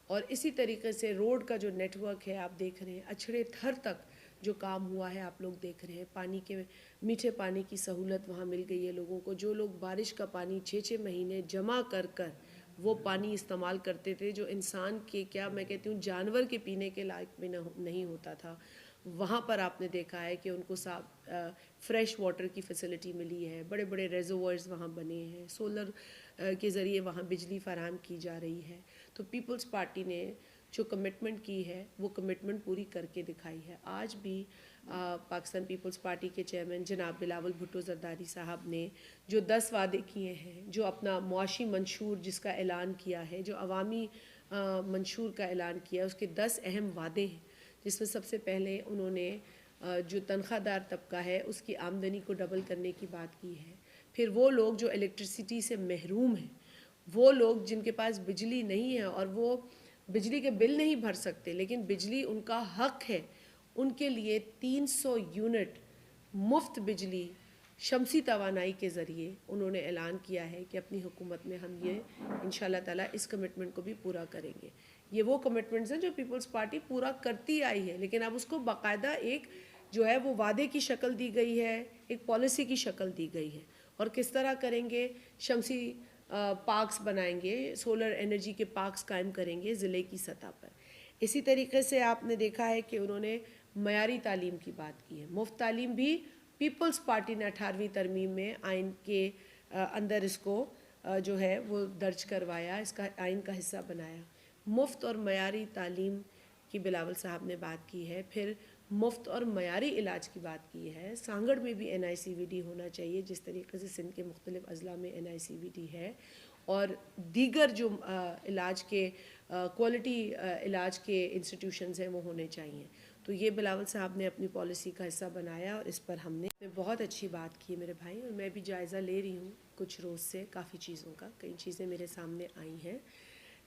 और इसी तरीके से रोड का जो नेटवर्क है आप देख रहे हैं, अछड़े थर तक जो काम हुआ है आप लोग देख रहे हैं। पानी के मीठे पानी की सहूलत वहाँ मिल गई है लोगों को। जो लोग बारिश का पानी 6-6 महीने जमा कर कर वो पानी इस्तेमाल करते थे, जो इंसान के, क्या मैं कहती हूँ, जानवर के पीने के लायक भी नहीं होता था, वहाँ पर आपने देखा है कि उनको फ्रेश वाटर की फैसिलिटी मिली है। बड़े बड़े रेजर्वायर्स वहाँ बने हैं, सोलर के ज़रिए वहाँ बिजली फराहम की जा रही है। तो पीपल्स पार्टी ने जो कमिटमेंट की है वो कमिटमेंट पूरी करके दिखाई है। आज भी पाकिस्तान पीपल्स पार्टी के चेयरमैन जनाब बिलावल भुट्टो जरदारी साहब ने जो 10 वादे किए हैं, जो अपना मुआशी मंशूर जिसका ऐलान किया है, जो अवामी मंशूर का ऐलान किया, उसके 10 अहम वादे हैं, जिसमें सबसे पहले उन्होंने जो तनख्वाहदार तबका है उसकी आमदनी को डबल करने की बात की है। फिर वो लोग जो इलेक्ट्रिसिटी से महरूम हैं, वो लोग जिनके पास बिजली नहीं है और वो बिजली के बिल नहीं भर सकते लेकिन बिजली उनका हक है, उनके लिए 300 यूनिट मुफ्त बिजली शमसी तवानाई के ज़रिए उन्होंने ऐलान किया है कि अपनी हुकूमत में हम ये इंशाल्लाह ताला इस कमिटमेंट को भी पूरा करेंगे। ये वो कमिटमेंट्स हैं जो पीपल्स पार्टी पूरा करती आई है, लेकिन अब उसको बाकायदा एक जो है वो वादे की शक्ल दी गई है, एक पॉलिसी की शक्ल दी गई है। और किस तरह करेंगे, शमसी पार्क्स बनाएंगे, सोलर एनर्जी के पार्क्स कायम करेंगे ज़िले की सतह पर। इसी तरीके से आपने देखा है कि उन्होंने मयारी तालीम की बात की है। मुफ्त तालीम भी पीपल्स पार्टी ने 18वीं तरमीम में आइन के अंदर इसको जो है वो दर्ज करवाया, इसका आइन का हिस्सा बनाया। मुफ्त और मयारी तालीम की बिलावल साहब ने बात की है। फिर मुफ्त और मयारी इलाज की बात की है। सांगड़ में भी NICVD होना चाहिए, जिस तरीके से सिंध के मुख्तलिफ अजला में NICVD है। और दीगर जो इलाज के क्वालिटी इलाज के इंस्टीट्यूशंस हैं वो होने चाहिए। तो ये बिलावल साहब ने अपनी पॉलिसी का हिस्सा बनाया और इस पर हमने बहुत अच्छी बात की मेरे भाई। और मैं भी जायज़ा ले रही हूँ कुछ रोज़ से काफ़ी चीज़ों का, कई चीज़ें मेरे सामने आई हैं।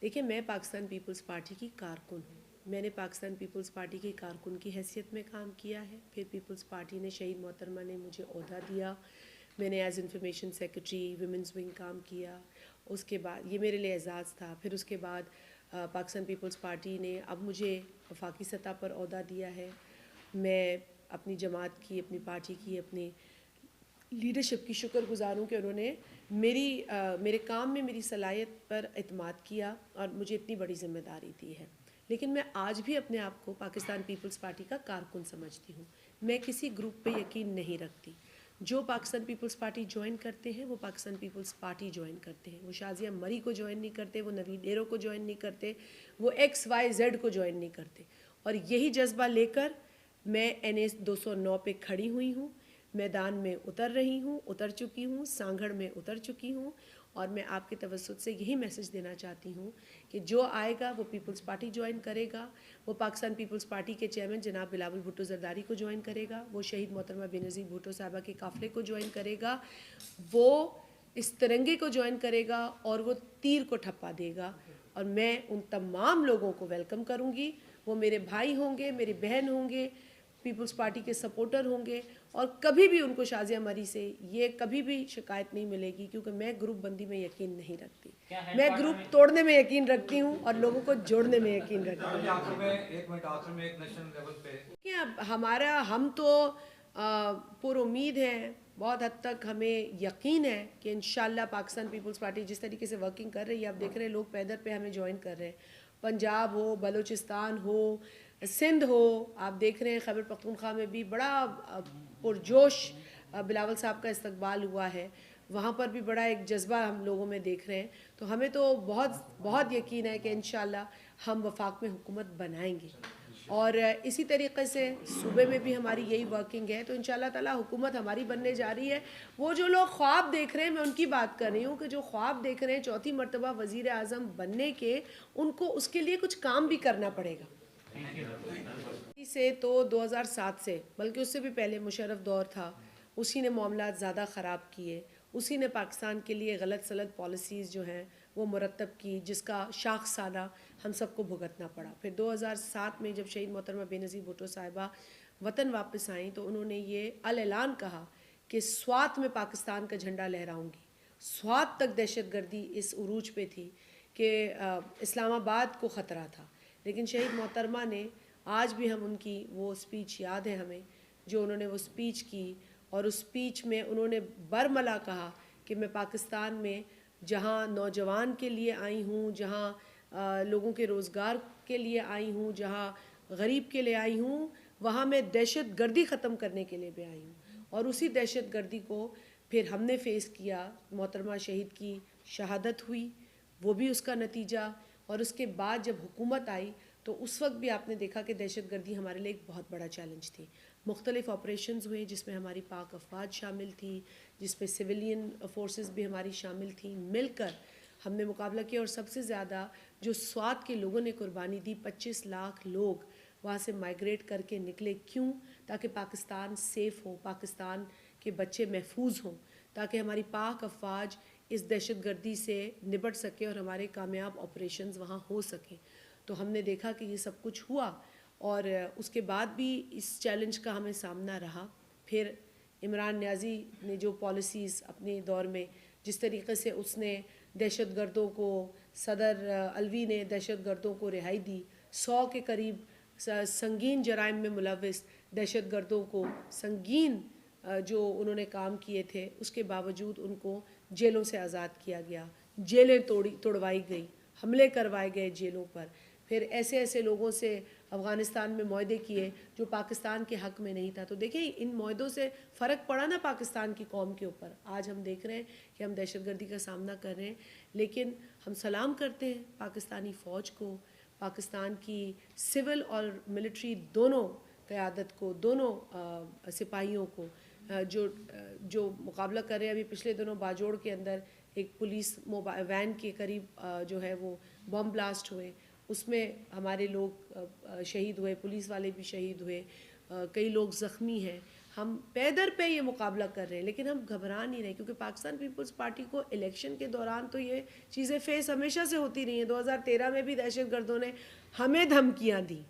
देखिए, मैं पाकिस्तान पीपल्स पार्टी की कारकुन हूँ। मैंने पाकिस्तान पीपल्स पार्टी की कारकुन की हैसियत में काम किया है। फिर पीपल्स पार्टी ने शहीद मोहतरमा ने मुझे ओहदा दिया, मैंने as information secretary women's wing काम किया। उसके बाद ये मेरे लिए एजाज़ था। फिर उसके बाद पाकिस्तान पीपल्स पार्टी ने अब मुझे वफाकी सतह पर ओहदा दिया है। मैं अपनी जमात की, अपनी पार्टी की, अपनी लीडरशिप की शुक्रगुज़ार हूँ कि उन्होंने मेरे काम में मेरी सलाहियत पर एतमाद किया और मुझे इतनी बड़ी ज़िम्मेदारी दी है। लेकिन मैं आज भी अपने आप को पाकिस्तान पीपल्स पार्टी का कारकुन समझती हूँ। मैं किसी ग्रुप पे यकीन नहीं रखती। जो पाकिस्तान पीपल्स पार्टी ज्वाइन करते हैं वो पाकिस्तान पीपल्स पार्टी ज्वाइन करते हैं। वो शाज़िया मरी को ज्वाइन नहीं करते, वो नवीद डेरो को ज्वाइन नहीं करते, वो XYZ को ज्वाइन नहीं करते। और यही जज्बा लेकर मैं NS 209 पे खड़ी हुई हूँ, मैदान में उतर रही हूँ, उतर चुकी हूँ, सांगड़ में उतर चुकी हूँ। और मैं आपके तवज्जुह से यही मैसेज देना चाहती हूँ कि जो आएगा वो पीपल्स पार्टी ज्वाइन करेगा, वो पाकिस्तान पीपल्स पार्टी के चेयरमैन जनाब बिलावल भुट्टो जरदारी को ज्वाइन करेगा, वो शहीद मोहतरमा बेनज़ीर भुट्टो साहबा के काफ़िले को ज्वाइन करेगा, वो इस तिरंगे को ज्वाइन करेगा और वो तीर को ठप्पा देगा। और मैं उन तमाम लोगों को वेलकम करूँगी। वो मेरे भाई होंगे, मेरी बहन होंगे, पीपल्स पार्टी के सपोर्टर होंगे। और कभी भी उनको शाज़िया मरी से ये कभी भी शिकायत नहीं मिलेगी, क्योंकि मैं ग्रुप बंदी में यकीन नहीं रखती। मैं ग्रुप तोड़ने में यकीन रखती हूँ और लोगों को जोड़ने में यकीन रखती हूँ। एक नेशनल लेवल पे अब हम तो पुरुमीद हैं, बहुत हद तक हमें यकीन है कि इंशाल्लाह पाकिस्तान पीपल्स पार्टी जिस तरीके से वर्किंग कर रही है, आप देख रहे हैं लोग पैदल पे हमें ज्वाइन कर रहे हैं। पंजाब हो, बलूचिस्तान हो, सिंध हो, आप देख रहे हैं खैबर पख्तूनख्वा में भी बड़ा पुरजोश बिलावल साहब का इस्तकबाल हुआ है। वहाँ पर भी बड़ा एक जज्बा हम लोगों में देख रहे हैं। तो हमें तो बहुत बहुत यकीन है कि इंशाल्लाह हम वफाक में हुकूमत बनाएंगे। और इसी तरीके से सूबे में भी हमारी यही वर्किंग है। तो इंशाल्लाह ताला हुकूमत हमारी बनने जा रही है। वो जो लोग ख्वाब देख रहे हैं, मैं उनकी बात कर रही हूँ कि जो ख्वाब देख रहे हैं चौथी मरतबा वज़ीर आज़म बनने के, उनको उसके लिए कुछ काम भी करना पड़ेगा। से तो 2007 से, बल्कि उससे भी पहले मुशर्रफ दौर था, उसी ने मामलात ज़्यादा ख़राब किए, उसी ने पाकिस्तान के लिए गलत सलत पॉलिसीज़ जो हैं वो मुरतब की, जिसका शाख साना हम सबको भुगतना पड़ा। फिर 2007 में जब शहीद मोहतरमा बेनज़ीर भुट्टो साहिबा वतन वापस आईं तो उन्होंने ये अल-ऐलान कहा कि स्वात में पाकिस्तान का झंडा लहराऊंगी। स्वात तक दहशत गर्दी इस उरूज पे थी कि इस्लामाबाद को ख़तरा था, लेकिन शहीद मोहतरमा ने, आज भी हम उनकी वो स्पीच याद है हमें, जो उन्होंने वो स्पीच की, और उस स्पीच में उन्होंने बरमला कहा कि मैं पाकिस्तान में जहाँ नौजवान के लिए आई हूँ, जहाँ लोगों के रोज़गार के लिए आई हूँ, जहाँ गरीब के लिए आई हूँ, वहाँ मैं दहशत गर्दी ख़त्म करने के लिए भी आई हूँ। और उसी दहशत गर्दी को फिर हमने फ़ेस किया। मोहतरमा शहीद की शहादत हुई, वो भी उसका नतीजा। और उसके बाद जब हुकूमत आई तो उस वक्त भी आपने देखा कि दहशत गर्दी हमारे लिए एक बहुत बड़ा चैलेंज थी। मुख्तलिफ़ ऑपरेशंस हुए जिसमें हमारी पाक अफवाज शामिल थी, जिसमें सिविलियन फोर्सेस भी हमारी शामिल थी। मिलकर हमने मुकाबला किया, और सबसे ज़्यादा जो स्वात के लोगों ने कुर्बानी दी, 25 लाख लोग वहाँ से माइग्रेट करके निकले। क्यों? ताकि पाकिस्तान सेफ़ हो, पाकिस्तान के बच्चे महफूज हों, ताकि हमारी पाक अफवाज इस दहशत गर्दी से निपट सके और हमारे कामयाब ऑपरेशंस वहाँ हो सकें। तो हमने देखा कि ये सब कुछ हुआ, और उसके बाद भी इस चैलेंज का हमें सामना रहा। फिर इमरान न्याज़ी ने जो पॉलिसीज़ अपने दौर में, जिस तरीक़े से उसने दहशत गर्दों को, सदर अलवी ने दहशत गर्दों को रिहाई दी, 100 के करीब संगीन जराइम में मुलव्विस दहशत गर्दों को संगीन जो उन्होंने काम किए थे, उसके बावजूद उनको जेलों से आज़ाद किया गया, जेलें तोड़वाई गई, हमले करवाए गए जेलों पर। फिर ऐसे ऐसे लोगों से अफ़गानिस्तान में मुआहदे किए जो पाकिस्तान के हक़ में नहीं था। तो देखिए, इन मुआहदों से फ़र्क पड़ा ना पाकिस्तान की कौम के ऊपर। आज हम देख रहे हैं कि हम दहशतगर्दी का सामना कर रहे हैं, लेकिन हम सलाम करते हैं पाकिस्तानी फ़ौज को, पाकिस्तान की सिविल और मिलिट्री दोनों क़यादत को, दोनों सिपाहियों को, जो मुकाबला कर रहे हैं। अभी पिछले दिनों बाजोड़ के अंदर एक पुलिस वैन के करीब जो है वो बम ब्लास्ट हुए, उसमें हमारे लोग शहीद हुए, पुलिस वाले भी शहीद हुए, कई लोग ज़ख्मी हैं। हम पैदर पे ये मुकाबला कर रहे हैं, लेकिन हम घबरा नहीं रहे, क्योंकि पाकिस्तान पीपल्स पार्टी को इलेक्शन के दौरान तो ये चीज़ें फेस हमेशा से होती रही हैं। 2013 में भी दहशत गर्दों ने हमें धमकियाँ दी।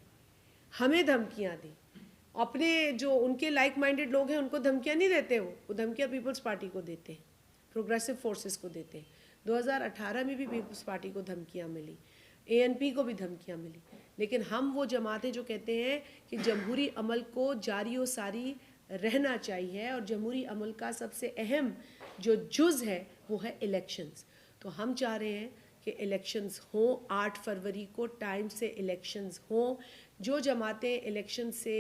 अपने जो उनके लाइक माइंडेड लोग हैं उनको धमकियाँ नहीं देते, वो धमकियाँ पीपल्स पार्टी को देते हैं, प्रोग्रेसिव फोर्सेस को देते हैं। 2018 में भी पीपल्स पार्टी को धमकियाँ मिली, ANP को भी धमकियाँ मिली, लेकिन हम वो जमातें जो कहते हैं कि जमहूरी अमल को जारी व सारी रहना चाहिए, और जमहूरी अमल का सबसे अहम जो जुज़ है वो है इलेक्शंस। तो हम चाह रहे हैं कि इलेक्शंस हों, 8 फरवरी को टाइम से इलेक्शंस हों। जो जमातें इलेक्शन से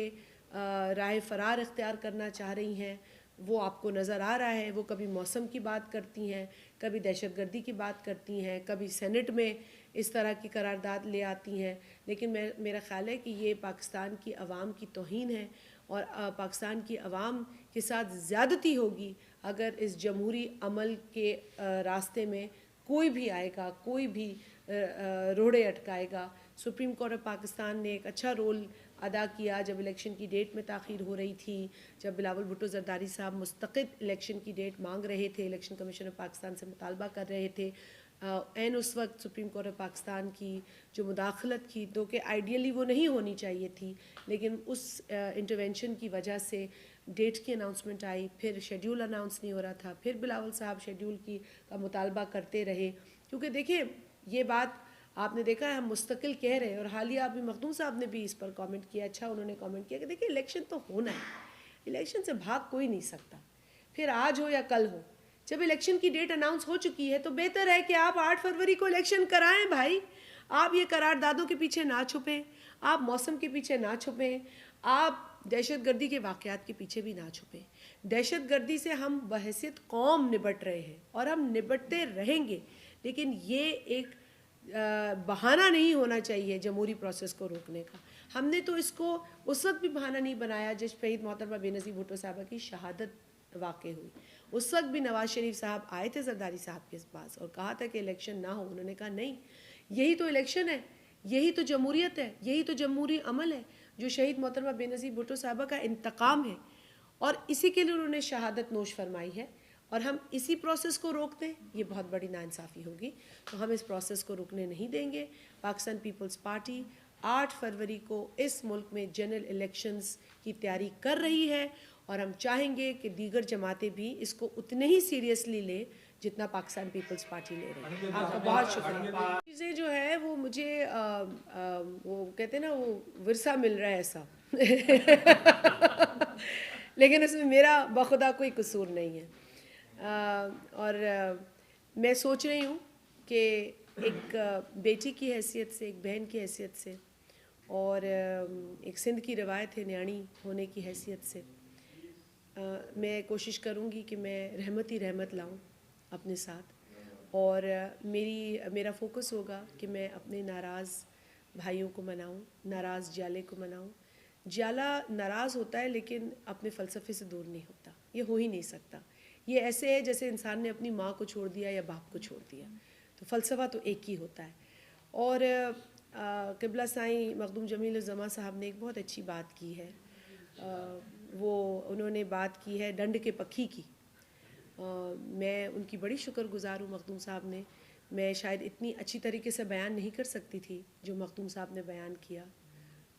राह फरार इख्तियार करना चाह रही हैं, वो आपको नज़र आ रहा है, वो कभी मौसम की बात करती हैं, कभी दहशतगर्दी की बात करती हैं, कभी सेनेट में इस तरह की करारदाद ले आती हैं। लेकिन मेरा ख़्याल है कि ये पाकिस्तान की आवाम की तौहीन है, और पाकिस्तान की आवाम के साथ ज़्यादती होगी अगर इस जमहूरी अमल के रास्ते में कोई भी आएगा, कोई भी रोड़े अटकाएगा। सुप्रीम कोर्ट ऑफ पाकिस्तान ने एक अच्छा रोल अदा किया जब इलेक्शन की डेट में ताख़ीर हो रही थी, जब बिलावल भुट्टो ज़रदारी साहब मुस्तक़िल इलेक्शन की डेट मांग रहे थे, इलेक्शन कमीशन ऑफ पाकिस्तान से मुतालबा कर रहे थे। एन उस वक्त सुप्रीम कोर्ट ऑफ पाकिस्तान की जो मुदाखलत की, तो कि आइडियली वो नहीं होनी चाहिए थी, लेकिन उस इंटरवेंशन की वजह से डेट की अनाउंसमेंट आई, फिर शेड्यूल अनाउंस नहीं हो रहा था, फिर बिलावल साहब शेड्यूल का मुतालबा करते रहे। क्योंकि देखिए, ये बात आपने देखा है, हम मुस्तकिल कह रहे हैं, और हालिया अभी मखदूम साहब ने भी इस पर कमेंट किया। अच्छा, उन्होंने कमेंट किया कि देखिए, इलेक्शन तो होना है, इलेक्शन से भाग कोई नहीं सकता, फिर आज हो या कल हो। जब इलेक्शन की डेट अनाउंस हो चुकी है तो बेहतर है कि आप 8 फरवरी को इलेक्शन कराएं भाई। आप ये करारदादों के पीछे ना छुपें, आप मौसम के पीछे ना छुपें, आप दहशतगर्दी के वाक़यात के पीछे भी ना छुपें। दहशतगर्दी से हम बहैसियत कौम निपट रहे हैं, और हम निपटते रहेंगे, लेकिन ये एक बहाना नहीं होना चाहिए जमहूरी प्रोसेस को रोकने का। हमने तो इसको उस वक्त भी बहाना नहीं बनाया जब शहीद मोहतरमा बेनज़ीर भुट्टो साहबा की शहादत वाक़ हुई। उस वक्त भी नवाज़ शरीफ साहब आए थे ज़रदारी साहब के पास और कहा था कि इलेक्शन ना हो। उन्होंने कहा नहीं, यही तो इलेक्शन है, यही तो जमहूरियत है, यही तो जमहूरी अमल है जो शहीद मोहतरमा बेनज़ीर भुट्टो साहबा का इंतकाम है, और इसी के लिए उन्होंने शहादत नोश फरमाई है। और हम इसी प्रोसेस को रोक दें, ये बहुत बड़ी नाइंसाफ़ी होगी। तो हम इस प्रोसेस को रुकने नहीं देंगे। पाकिस्तान पीपल्स पार्टी 8 फरवरी को इस मुल्क में जनरल इलेक्शंस की तैयारी कर रही है, और हम चाहेंगे कि दीगर जमातें भी इसको उतने ही सीरियसली लें जितना पाकिस्तान पीपल्स पार्टी ले रही है। आपका बहुत शुक्रिया। चीज़ें जो है वो मुझे वो कहते हैं ना, वो विरसा मिल रहा है ऐसा लेकिन उसमें मेरा बखुदा कोई कसूर नहीं है। मैं सोच रही हूँ कि एक बेटी की हैसियत से, एक बहन की हैसियत से, और एक सिंध की रवायत है न्याणी होने की हैसियत से, मैं कोशिश करूँगी कि मैं रहमत ही रहमत लाऊं अपने साथ। और मेरा फोकस होगा कि मैं अपने नाराज़ भाइयों को मनाऊं, नाराज़ जाले को मनाऊं। जाला नाराज़ होता है लेकिन अपने फ़लसफ़े से दूर नहीं होता, ये हो ही नहीं सकता। ये ऐसे है जैसे इंसान ने अपनी माँ को छोड़ दिया या बाप को छोड़ दिया, तो फ़लसफ़ा तो एक ही होता है। और क़िबला साईं मखदूम जमील ज़मा साहब ने एक बहुत अच्छी बात की है। उन्होंने बात की है डंड के पखी की। मैं उनकी बड़ी शुक्रगुज़ार हूँ मखदूम साहब ने। मैं शायद इतनी अच्छी तरीके से बयान नहीं कर सकती थी जो मखदूम साहब ने बयान किया।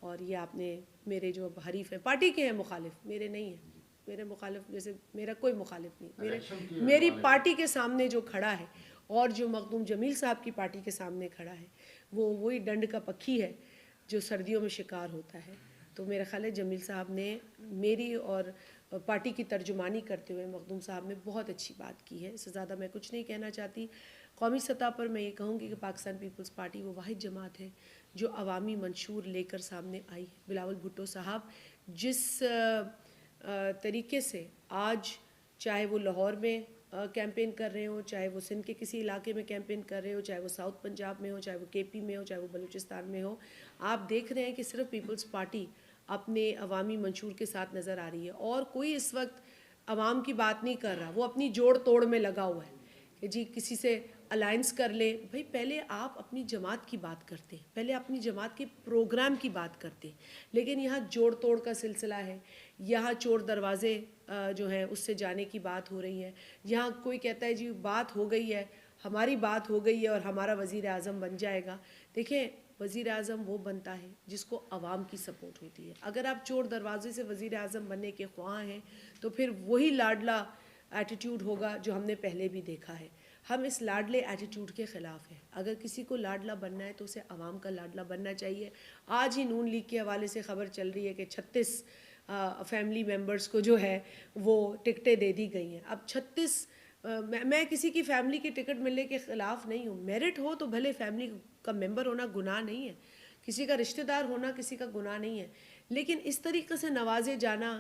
और ये आपने, मेरे जो हरीफ हैं पार्टी के हैं, मुखालिफ मेरे नहीं हैं, मेरे मुखालिफ जैसे मेरा कोई मुखालिफ नहीं, मेरी पार्टी के सामने जो खड़ा है और जो मखदूम जमील साहब की पार्टी के सामने खड़ा है, वो वही डंड का पक्षी है जो सर्दियों में शिकार होता है। तो मेरा ख्याल है जमील साहब ने मेरी और पार्टी की तर्जुमानी करते हुए मखदूम साहब ने बहुत अच्छी बात की है। इससे ज़्यादा मैं कुछ नहीं कहना चाहती। कौमी सतह पर मैं ये कहूँगी कि पाकिस्तान पीपल्स पार्टी वो वाहिद जमात है जो अवामी मंशूर लेकर सामने आई है। बिलावल भुट्टो साहब जिस तरीके से आज, चाहे वो लाहौर में कैंपेन कर रहे हो, चाहे वो सिंध के किसी इलाके में कैंपेन कर रहे हो, चाहे वो साउथ पंजाब में हो, चाहे वो केपी में हो, चाहे वो बलूचिस्तान में हो, आप देख रहे हैं कि सिर्फ पीपल्स पार्टी अपने अवामी मंशूर के साथ नज़र आ रही है। और कोई इस वक्त अवाम की बात नहीं कर रहा, वो अपनी जोड़ तोड़ में लगा हुआ है कि जी किसी से अलायंस कर ले। भाई पहले आप अपनी जमात की बात करते हैं, पहले अपनी जमात के प्रोग्राम की बात करते हैं, लेकिन यहाँ जोड़ तोड़ का सिलसिला है। यहाँ चोर दरवाजे जो हैं उससे जाने की बात हो रही है। यहाँ कोई कहता है जी बात हो गई है, हमारी बात हो गई है और हमारा वज़ीर आज़म बन जाएगा। देखें, वज़ीर आज़म वो बनता है जिसको अवाम की सपोर्ट होती है। अगर आप चोर दरवाजे से वज़ीर आज़म बनने के ख्वाह हैं तो फिर वही लाडला एटीट्यूड होगा जो हमने पहले भी देखा है। हम इस लाडले एटीट्यूड के ख़िलाफ़ हैं। अगर किसी को लाडला बनना है तो उसे अवाम का लाडला बनना चाहिए। आज ही नून लीग के हवाले से ख़बर चल रही है कि 36 फैमिली मेम्बर्स को जो है वो टिकटें दे दी गई हैं। अब 36 मैं किसी की फैमिली की टिकट मिलने के ख़िलाफ़ नहीं हूँ। मेरिट हो तो भले, फैमिली का मेंबर होना गुनाह नहीं है, किसी का रिश्तेदार होना किसी का गुनाह नहीं है, लेकिन इस तरीक़े से नवाजे जाना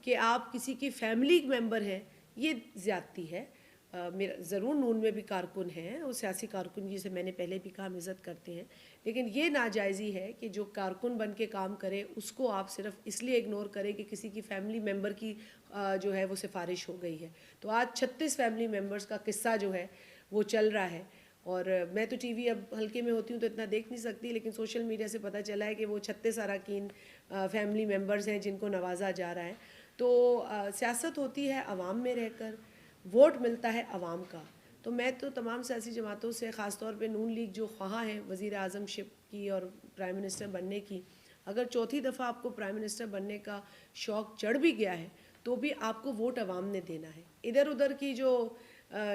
कि आप किसी की फैमिली मेंबर हैं, ये ज़्यादती है। मेरा ज़रूर नून में भी कारकुन हैं और सियासी कारकुन जिसे मैंने पहले भी कहा हम इज़्ज़त करते हैं, लेकिन ये नाजायज़ी है कि जो कारकुन बन के काम करे उसको आप सिर्फ इसलिए इग्नोर करें कि किसी की फैमिली मेंबर की जो है वो सिफारिश हो गई है। तो आज 36 फैमिली मेंबर्स का किस्सा जो है वो चल रहा है। और मैं तो टीवी अब हल्के में होती हूँ तो इतना देख नहीं सकती, लेकिन सोशल मीडिया से पता चला है कि वो 36 अरकान फैमिली मेंबर्स हैं जिनको नवाजा जा रहा है। तो सियासत होती है अवाम में रहकर, वोट मिलता है अवाम का। तो मैं तो तमाम सियासी जमातों से, ख़ास तौर पे नून लीग जो ख्वाह है वज़ीर आज़मशिप की और प्राइम मिनिस्टर बनने की, अगर चौथी दफ़ा आपको प्राइम मिनिस्टर बनने का शौक़ चढ़ भी गया है तो भी आपको वोट अवाम ने देना है। इधर उधर की जो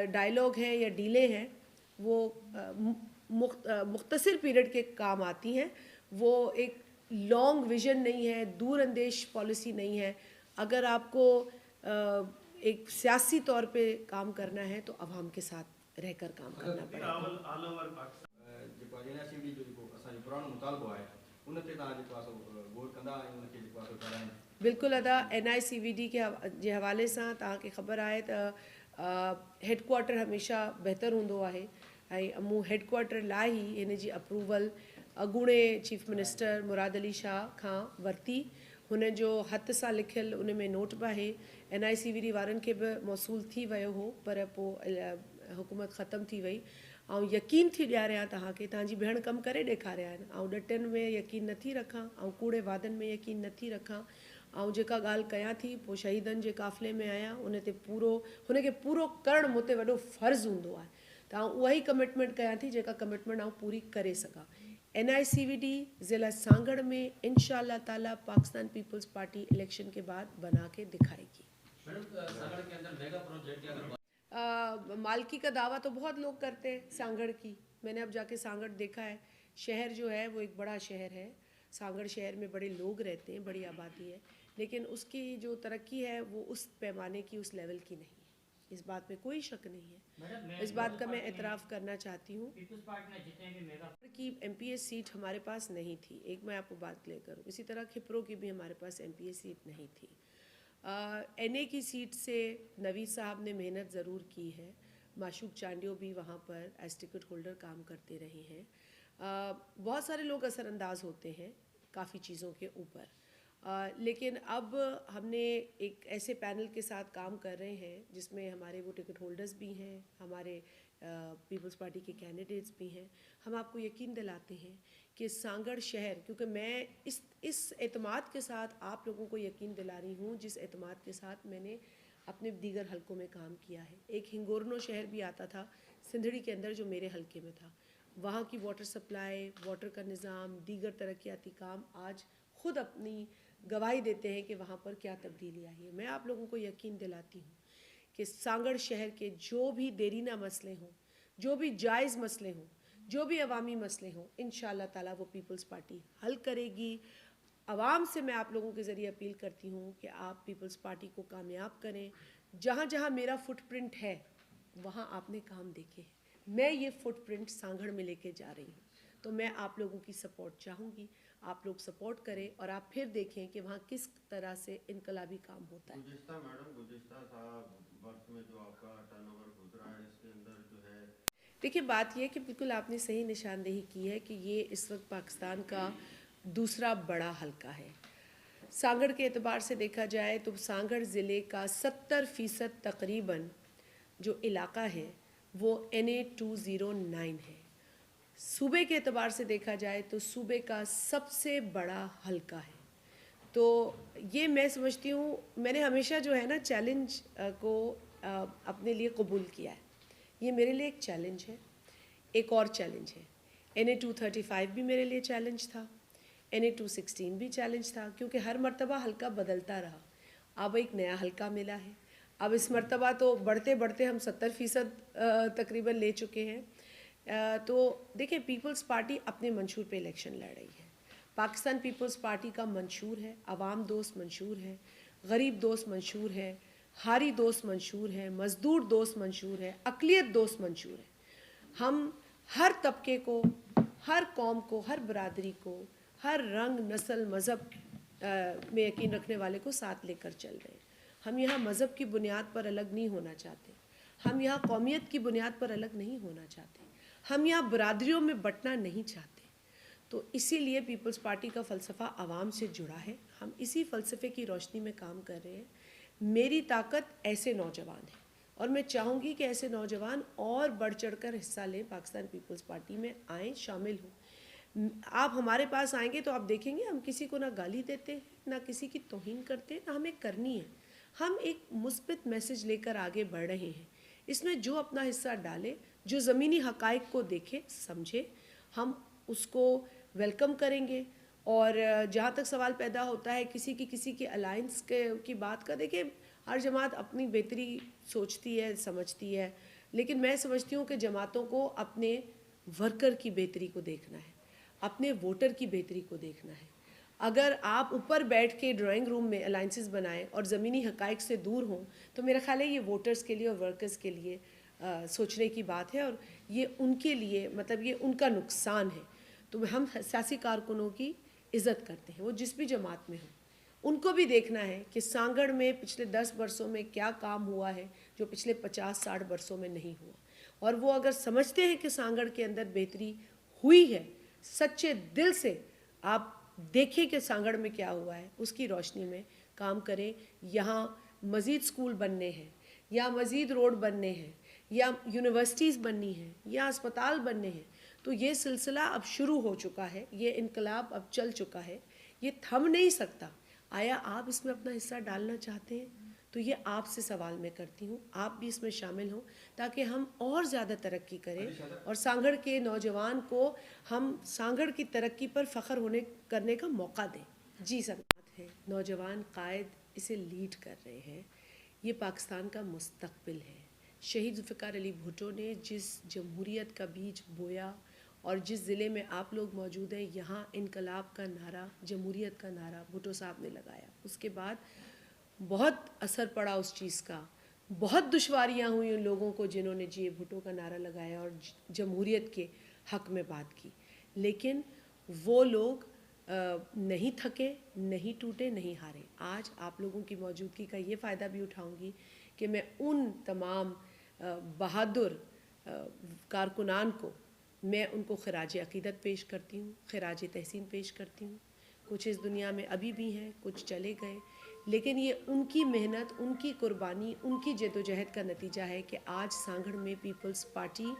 डायलॉग हैं या डीलें हैं वो मुख्तसर पीरियड के काम आती हैं, वो एक लॉन्ग विज़न नहीं है, दूरअंदेश पॉलिसी नहीं है। अगर आपको एक सियासी तौर पे काम करना है तो अवाम के साथ रहकर काम करना पड़ेगा। जेको एनआईसीडी जो असांजो पुराणो मुतालबो आहे उन ते तव्हां जेको आहे सो गौर कंदा ऐं उनखे जेको आहे सो कराइनि। बिल्कुलु अदा NICVD जे हवाले सां तव्हांखे ख़बर आहे त हेडक्वार्टर हमेशह बहितरु हूंदो आहे ऐं मूं हेडक्वार्टर लाइ ई हिन जी approval अॻूणे chief minister Murad Ali Shah खां वरिती। हुन जो हथ सां लिखियलु उन में नोट बि आहे। NICVD वारनि खे बि मौसूल थी वियो हो, पर पोइ हुकूमत ख़तमु थी वई। ऐं यकीन थी ॾियारियां तव्हांखे, तव्हांजी भेण कमु करे ॾेखारिया आहिनि। ऐं ॾटनि में यकीन नथी रखां ऐं कूड़े वादनि में यकीन नथी रखां। ऐं जेका ॻाल्हि कयां थी पोइ शहीदनि जे काफ़िले में आहियां, उन ते हुनखे पूरो करणु मूं ते वॾो फ़र्ज़ु हूंदो आहे। त उहा ई कमिटमेंट कयां थी जेका कमिटमेंट आउं पूरी करे सघां। NICVD ज़िला सांगड़ में इंशाअल्लाह ताला पाकिस्तान पीपल्स पार्टी इलेक्शन के बाद बना के दिखाएगी। मालकी का दावा तो बहुत लोग करते हैं सांगड़ की। मैंने अब जाके सांगड़ देखा है। शहर जो है वो एक बड़ा शहर है। सांगड़ शहर में बड़े लोग रहते हैं, बड़ी आबादी है, लेकिन उसकी जो तरक्की है वो उस पैमाने की, उस लेवल की नहीं है। इस बात में कोई शक नहीं है। इस बात का मैं एतराफ़ करना चाहती हूँ कि एमपीएस सीट हमारे पास नहीं थी। एक मैं आपको बात क्लियर करूँ, इसी तरह खिपरो की भी हमारे पास एमपीएस सीट नहीं थी। एनए की सीट से नवीद साहब ने मेहनत ज़रूर की है। माशूक चांडियो भी वहाँ पर एज टिकट होल्डर काम करते रहे हैं। बहुत सारे लोग असरअंदाज होते हैं काफ़ी चीज़ों के ऊपर, लेकिन अब हमने एक ऐसे पैनल के साथ काम कर रहे हैं जिसमें हमारे वो टिकट होल्डर्स भी हैं, हमारे पीपल्स पार्टी के कैंडिडेट्स भी हैं। हम आपको यकीन दिलाते हैं कि सांगड़ शहर, क्योंकि मैं इस एतमाद के साथ आप लोगों को यकीन दिला रही हूँ जिस एतमाद के साथ मैंने अपने दीगर हलकों में काम किया है। एक हिंगोरनो शहर भी आता था सिंधड़ी के अंदर जो मेरे हलके में था। वहाँ की वाटर सप्लाई, वाटर का निज़ाम, दीगर तरक्याती काम आज खुद अपनी गवाही देते हैं कि वहाँ पर क्या तब्दीली आई है। मैं आप लोगों को यकीन दिलाती हूँ कि सांगड़ शहर के जो भी देरीना मसले हों, जो भी जायज़ मसले हों, जो भी अवामी मसले हों, इंशाअल्लाह ताला वो पीपल्स पार्टी हल करेगी। आवाम से मैं आप लोगों के ज़रिए अपील करती हूँ कि आप पीपल्स पार्टी को कामयाब करें। जहाँ जहाँ मेरा फुटप्रिंट है वहाँ आपने काम देखे हैं। मैं ये फुटप्रिंट सांगड़ में लेके जा रही हूँ, तो मैं आप लोगों की सपोर्ट चाहूँगी। आप लोग सपोर्ट करें और आप फिर देखें कि वहाँ किस तरह से इनकलाबी काम होता है। गुज़िश्ता वर्ष में जो आपका टर्नओवर गुजरा है, इसके अंदर जो है, देखिए बात यह कि बिल्कुल आपने सही निशानदेही की है कि ये इस वक्त पाकिस्तान का दूसरा बड़ा हलका है। सांगड़ के एतबार से देखा जाए तो सांगड़ ज़िले का 70% तकरीबन जो इलाका है वो NA 209 है। सूबे के एतबार से देखा जाए तो सूबे का सबसे बड़ा हलका है। तो ये मैं समझती हूँ, मैंने हमेशा जो है ना चैलेंज को अपने लिए कबूल किया है। ये मेरे लिए एक चैलेंज है। एक और चैलेंज है, NA 235 भी मेरे लिए चैलेंज था, NA 216 भी चैलेंज था, क्योंकि हर मर्तबा हल्का बदलता रहा। अब एक नया हल्का मिला है। अब इस मर्तबा तो बढ़ते बढ़ते हम 70% तकरीबन ले चुके हैं। तो देखिए पीपल्स पार्टी अपने मंशूर पे इलेक्शन लड़ रही है। पाकिस्तान पीपल्स पार्टी का मंशूर है, आवाम दोस्त मंशूर है, गरीब दोस्त मंशूर है, हारी दोस्त मंशूर है, मज़दूर दोस्त मंशूर है, अक़लियत दोस्त मंशूर है। हम हर तबके को, हर कौम को, हर बरादरी को, हर रंग, नस्ल, मज़हब में यकीन रखने वाले को साथ लेकर चल रहे हैं। हम यहाँ मज़हब की बुनियाद पर अलग नहीं होना चाहते। हम यहाँ कौमियत की बुनियाद पर अलग नहीं होना चाहते। हम यहाँ बरादरियों में बंटना नहीं चाहते। तो इसीलिए पीपल्स पार्टी का फ़लसफ़ा आवाम से जुड़ा है। हम इसी फ़लसफ़े की रोशनी में काम कर रहे हैं। मेरी ताकत ऐसे नौजवान है और मैं चाहूँगी कि ऐसे नौजवान और बढ़ चढ़कर हिस्सा लें, पाकिस्तान पीपल्स पार्टी में आएँ, शामिल हों। आप हमारे पास आएंगे तो आप देखेंगे हम किसी को ना गाली देते हैं, ना किसी की तौहीन करते हैं, ना हमें करनी है। हम एक मुस्बित मैसेज लेकर आगे बढ़ रहे हैं। इसमें जो अपना हिस्सा डाले, जो ज़मीनी हक़ाइक़ को देखे, समझे, हम उसको वेलकम करेंगे। और जहाँ तक सवाल पैदा होता है किसी के अलायंस की बात का, देखिए हर जमात अपनी बेहतरी सोचती है, समझती है, लेकिन मैं समझती हूँ कि जमातों को अपने वर्कर की बेहतरी को देखना है, अपने वोटर की बेहतरी को देखना है। अगर आप ऊपर बैठ के ड्राइंग रूम में अलायंसेस बनाएं और ज़मीनी हक़ाइक़ से दूर हों, तो मेरा ख़्याल है ये वोटर्स के लिए और वर्कर्स के लिए सोचने की बात है, और ये उनके लिए, मतलब ये उनका नुकसान है। तो हम सियासी कारकुनों की इज़्ज़त करते हैं, वो जिस भी जमात में हो। उनको भी देखना है कि सांगड़ में पिछले 10 वर्षों में क्या काम हुआ है जो पिछले 50-60 वर्षों में नहीं हुआ। और वो अगर समझते हैं कि सांगड़ के अंदर बेहतरी हुई है, सच्चे दिल से आप देखें कि सांगड़ में क्या हुआ है, उसकी रोशनी में काम करें। यहाँ मज़ीद स्कूल बनने हैं, या मज़ीद रोड बनने हैं, या यूनिवर्सिटीज़ बननी हैं, या अस्पताल बनने हैं। तो ये सिलसिला अब शुरू हो चुका है, ये इनकलाब अब चल चुका है, ये थम नहीं सकता। आया आप इसमें अपना हिस्सा डालना चाहते हैं? तो ये आपसे सवाल मैं करती हूँ, आप भी इसमें शामिल हों ताकि हम और ज़्यादा तरक्की करें और सांगड़ के नौजवान को हम सांगड़ की तरक्की पर फ़ख्र करने का मौका दें। जी सर, बात है नौजवान कायद इसे लीड कर रहे हैं। ये पाकिस्तान का मुस्तकबिल है। शहीद जुल्फ़िकार अली भुट्टो ने जिस जमहूरियत का बीज बोया और जिस ज़िले में आप लोग मौजूद हैं, यहाँ इनकलाब का नारा, जमहूरियत का नारा भुट्टो साहब ने लगाया। उसके बाद बहुत असर पड़ा उस चीज़ का, बहुत दुश्वारियाँ हुई उन लोगों को जिन्होंने जी भुट्टो का नारा लगाया और जमहूरियत के हक़ में बात की, लेकिन वो लोग नहीं थके, नहीं टूटे, नहीं हारे। आज आप लोगों की मौजूदगी का ये फ़ायदा भी उठाऊंगी कि मैं उन तमाम बहादुर कारकुनान को मैं उनको खराज अक़ीदत पेश करती हूँ, खराज तहसीन पेश करती हूँ। कुछ इस दुनिया में अभी भी हैं, कुछ चले गए, लेकिन ये उनकी मेहनत, उनकी कुर्बानी, उनकी जद्दोजहद का नतीजा है कि आज सांगड़ में पीपल्स पार्टी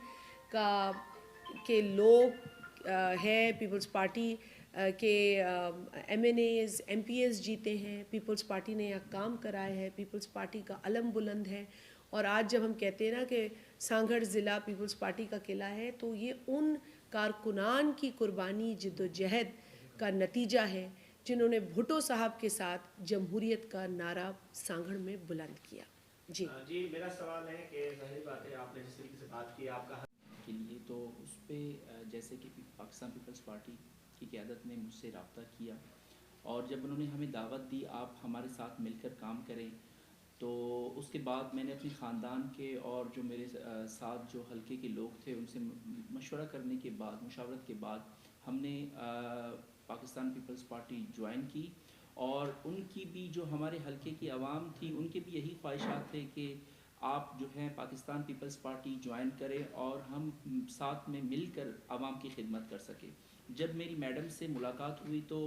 के लोग है, पीपल्स पार्टी के MNAs, MPs जीते हैं, पीपल्स पार्टी ने यहाँ काम कराया है, पीपल्स पार्टी का अलम बुलंद है। और आज जब हम कहते हैं ना कि सांगड़ ज़िला पीपल्स पार्टी का किला है, तो ये उन कारकुनान की कुर्बानी, जद्दोजहद का नतीजा है जिन्होंने भुट्टो साहब के साथ जमहूरियत का नारा सांगड़ में बुलंद किया। जी मेरा सवाल है कि ज़ाहिर बात है, आपने जिस तरीके से बात की आपका के लिए, तो उस पर जैसे कि पाकिस्तान पीपल्स पार्टी की क़यादत ने मुझसे रब्ता किया और जब उन्होंने हमें दावत दी आप हमारे साथ मिलकर काम करें, तो उसके बाद मैंने अपने ख़ानदान के और जो मेरे साथ जो हल्के के लोग थे उनसे मशवरा करने के बाद, मुशावरत के बाद हमने पाकिस्तान पीपल्स पार्टी ज्वाइन की। और उनकी भी जो हमारे हल्के की आवाम थी, उनके भी यही ख्वाहिशात थे कि आप जो है पाकिस्तान पीपल्स पार्टी ज्वाइन करें और हम साथ में मिलकर आवाम की खिदमत कर सकें। जब मेरी मैडम से मुलाकात हुई तो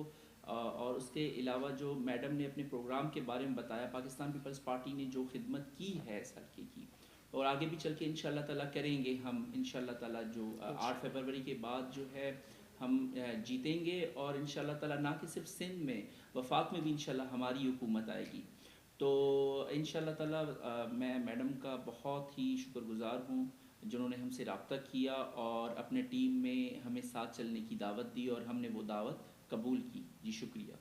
और उसके अलावा जो मैडम ने अपने प्रोग्राम के बारे में बताया, पाकिस्तान पीपल्स पार्टी ने जो खिदमत की है इस हल्के की और आगे भी चल के इंशाल्लाह ताला करेंगे हम, इंशाल्लाह ताला जो 8 फरवरी के बाद जो है हम जीतेंगे और इंशाल्लाह ताला ना कि सिर्फ सिंध में, वफाक में भी इंशाल्लाह हमारी हुकूमत आएगी। तो इंशाल्लाह ताला मैं मैडम का बहुत ही शुक्रगुज़ार हूँ जिन्होंने हमसे रब्ता किया और अपने टीम में हमें साथ चलने की दावत दी और हमने वो दावत कबूल की। जी शुक्रिया।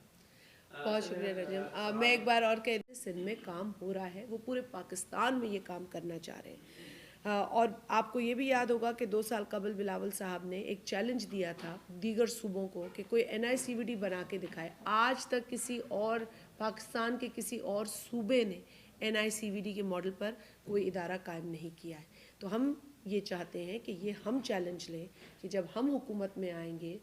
बहुत शुक्रिया रजम। मैं एक बार और कह दूँ, सिंध में काम हो रहा है, वो पूरे पाकिस्तान में ये काम करना चाह रहे हैं। और आपको ये भी याद होगा कि 2 साल कबल बिलावल साहब ने एक चैलेंज दिया था दीगर सूबों को कि कोई NICVD बना के दिखाए। आज तक किसी और पाकिस्तान के किसी और सूबे ने NICVD के मॉडल पर कोई इदारा कायम नहीं किया है। तो हम ये चाहते हैं कि ये हम चैलेंज लें कि जब हम हुकूमत में आएंगे,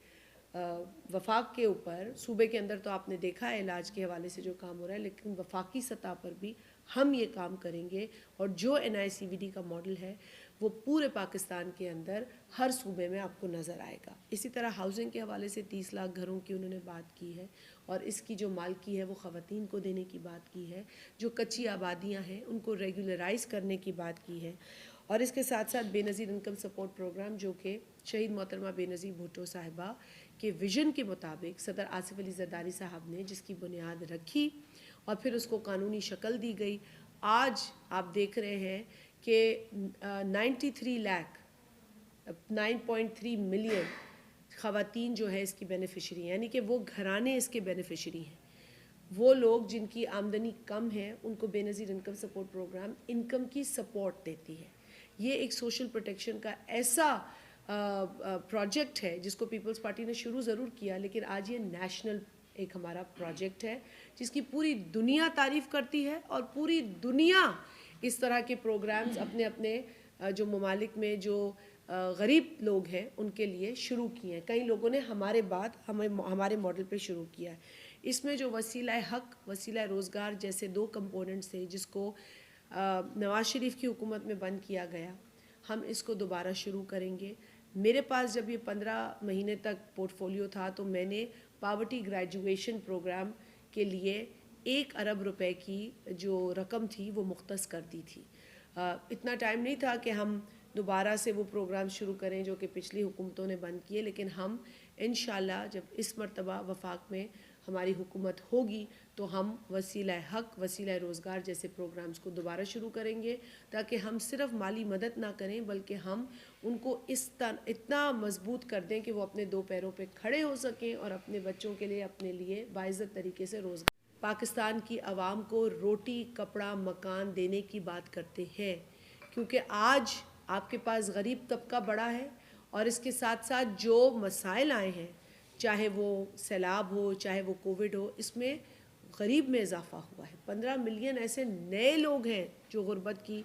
वफाक के ऊपर, सूबे के अंदर तो आपने देखा है इलाज के हवाले से जो काम हो रहा है, लेकिन वफाकी सतह पर भी हम ये काम करेंगे और जो NICVD का मॉडल है वो पूरे पाकिस्तान के अंदर हर सूबे में आपको नज़र आएगा। इसी तरह हाउसिंग के हवाले से 30 लाख घरों की उन्होंने बात की है और इसकी जो मालकी है वो ख़वातीन को देने की बात की है, जो कच्ची आबादियाँ हैं उनको रेगुलराइज़ करने की बात की है और इसके साथ साथ बेनज़ीर इनकम सपोर्ट प्रोग्राम जो कि शहीद मोहतरमा बेनज़ीर भुट्टो साहिबा के विज़न के मुताबिक सदर आसिफ अली ज़रदारी साहब ने जिसकी बुनियाद रखी और फिर उसको कानूनी शक्ल दी गई। आज आप देख रहे हैं कि 93 लाख 9.3 मिलियन ख़वातीन जो है इसकी बेनिफिशरी हैं, यानी कि वो घराने इसके बेनिफिशरी हैं। वो लोग जिनकी आमदनी कम है उनको Benazir income support programme income की सपोर्ट देती है। ये एक सोशल प्रोटेक्शन का ऐसा प्रोजेक्ट है जिसको पीपल्स पार्टी ने शुरू ज़रूर किया, लेकिन आज ये नेशनल एक हमारा प्रोजेक्ट है जिसकी पूरी दुनिया तारीफ़ करती है और पूरी दुनिया इस तरह के प्रोग्राम्स अपने अपने जो ममालिक में जो गरीब लोग हैं उनके लिए शुरू किए हैं। कई लोगों ने हमारे बाद हमारे मॉडल पे शुरू किया है। इसमें जो वसीला हक, वसीला रोज़गार जैसे 2 कंपोनेंट्स थे जिसको नवाज़ शरीफ की हुकूमत में बंद किया गया, हम इसको दोबारा शुरू करेंगे। मेरे पास जब ये 15 महीने तक पोर्टफोलियो था तो मैंने पावर्टी ग्रेजुएशन प्रोग्राम के लिए 1 अरब रुपए की जो रकम थी वो मुख्तस कर दी थी। इतना टाइम नहीं था कि हम दोबारा से वो प्रोग्राम शुरू करें जो कि पिछली हुकूमतों ने बंद किए, लेकिन हम इंशाल्लाह जब इस मरतबा वफाक में हमारी हुकूमत होगी तो हम वसीला हक, वसीला रोज़गार जैसे प्रोग्राम्स को दोबारा शुरू करेंगे ताकि हम सिर्फ माली मदद ना करें बल्कि हम उनको इतना मजबूत कर दें कि वो अपने 2 पैरों पे खड़े हो सकें और अपने बच्चों के लिए, अपने लिए बाइज़्ज़त तरीके से रोज़गार। पाकिस्तान की आवाम को रोटी, कपड़ा, मकान देने की बात करते हैं क्योंकि आज आपके पास गरीब तबका बड़ा है और इसके साथ साथ जो मसाइल आए हैं, चाहे वो सैलाब हो, चाहे वो कोविड हो, इसमें गरीब में इजाफा हुआ है। 15 मिलियन ऐसे नए लोग हैं जो गुर्बत की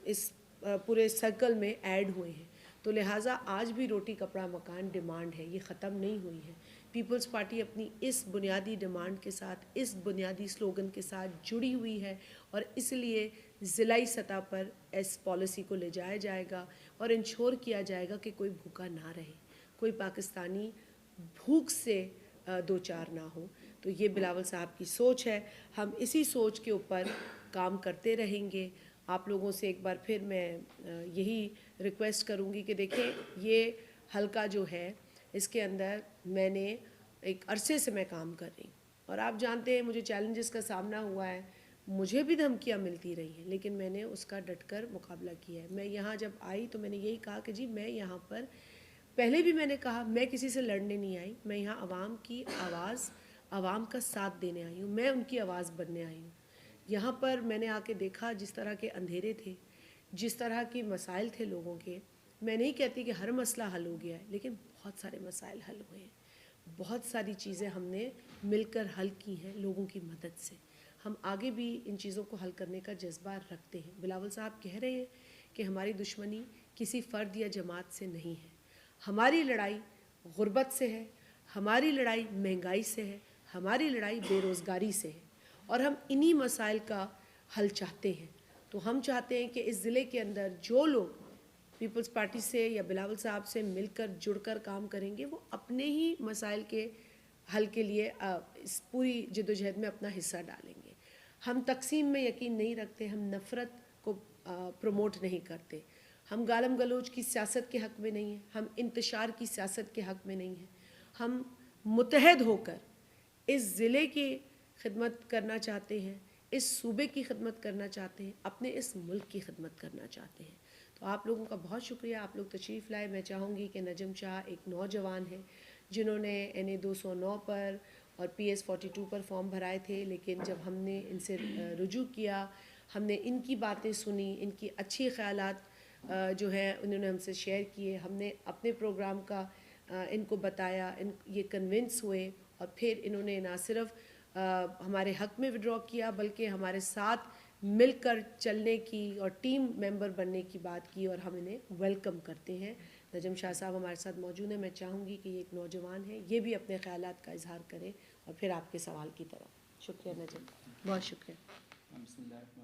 इस पूरे सर्कल में ऐड हुए हैं। तो लिहाजा आज भी रोटी कपड़ा मकान डिमांड है, ये ख़त्म नहीं हुई है। पीपल्स पार्टी अपनी इस बुनियादी डिमांड के साथ, इस बुनियादी स्लोगन के साथ जुड़ी हुई है और इसलिए ज़िलाई सतह पर इस पॉलिसी को ले जाया जाएगा और इंश्योर किया जाएगा कि कोई भूखा ना रहे, कोई पाकिस्तानी भूख से दो चार ना हो। तो ये बिलावल साहब की सोच है, हम इसी सोच के ऊपर काम करते रहेंगे। आप लोगों से एक बार फिर मैं यही रिक्वेस्ट करूँगी कि देखें, ये हलका जो है इसके अंदर मैंने एक अरसे से मैं काम कर रही हूँ और आप जानते हैं मुझे चैलेंजेस का सामना हुआ है, मुझे भी धमकियाँ मिलती रही हैं, लेकिन मैंने उसका डटकर मुकाबला किया है। मैं यहाँ जब आई तो मैंने यही कहा कि जी मैं यहाँ पर, पहले भी मैंने कहा, मैं किसी से लड़ने नहीं आई, मैं यहाँ आवाम की आवाज़, आवाम का साथ देने आई हूँ, मैं उनकी आवाज़ बनने आई हूँ। यहाँ पर मैंने आके देखा जिस तरह के अंधेरे थे, जिस तरह के मसाइल थे लोगों के। मैं नहीं कहती कि हर मसला हल हो गया है, लेकिन बहुत सारे मसाइल हल हुए हैं। बहुत सारी चीज़ें हमने मिलकर हल की हैं लोगों की मदद से। हम आगे भी इन चीज़ों को हल करने का जज्बा रखते हैं। बिलावल साहब कह रहे हैं कि हमारी दुश्मनी किसी फ़र्द या जमात से नहीं है, हमारी लड़ाई गुर्बत से है, हमारी लड़ाई महंगाई से है, हमारी लड़ाई बेरोज़गारी से है और हम इन्हीं मसाइल का हल चाहते हैं। तो हम चाहते हैं कि इस ज़िले के अंदर जो लोग पीपल्स पार्टी से या बिलावल साहब से मिलकर जुड़कर काम करेंगे, वो अपने ही मसाइल के हल के लिए इस पूरी जद्दोजहद में अपना हिस्सा डालेंगे। हम तकसीम में यकीन नहीं रखते, हम नफ़रत को प्रमोट नहीं करते, हम गालम गलोच की सियासत के हक़ में नहीं हैं, हम इंतशार की सियासत के हक़ में नहीं हैं। हम मुत्तहद होकर इस ज़िले की खिदमत करना चाहते हैं, इस सूबे की खिदमत करना चाहते हैं, अपने इस मुल्क की खिदमत करना चाहते हैं। तो आप लोगों का बहुत शुक्रिया, आप लोग तशरीफ़ लाए। मैं चाहूँगी कि नजम शाह एक नौजवान है जिन्होंने NA 209 पर और PS 42 पर फॉर्म भराए थे, लेकिन जब हमने इनसे रुजू किया, हमने इनकी बातें सुनी, इनकी अच्छी ख़यालात जो है उन्होंने हमसे शेयर किए, हमने अपने प्रोग्राम का इनको बताया, ये कन्विंस हुए और फिर इन्होंने ना सिर्फ हमारे हक़ में विड्रॉ किया बल्कि हमारे साथ मिलकर चलने की और टीम मेंबर बनने की बात की और हम इन्हें वेलकम करते हैं। नजम शाह साहब हमारे साथ मौजूद हैं। मैं चाहूँगी कि ये एक नौजवान है, ये भी अपने ख़यालात का इजहार करें और फिर आपके सवाल की तरफ। शुक्रिया नजम, बहुत शुक्रिया।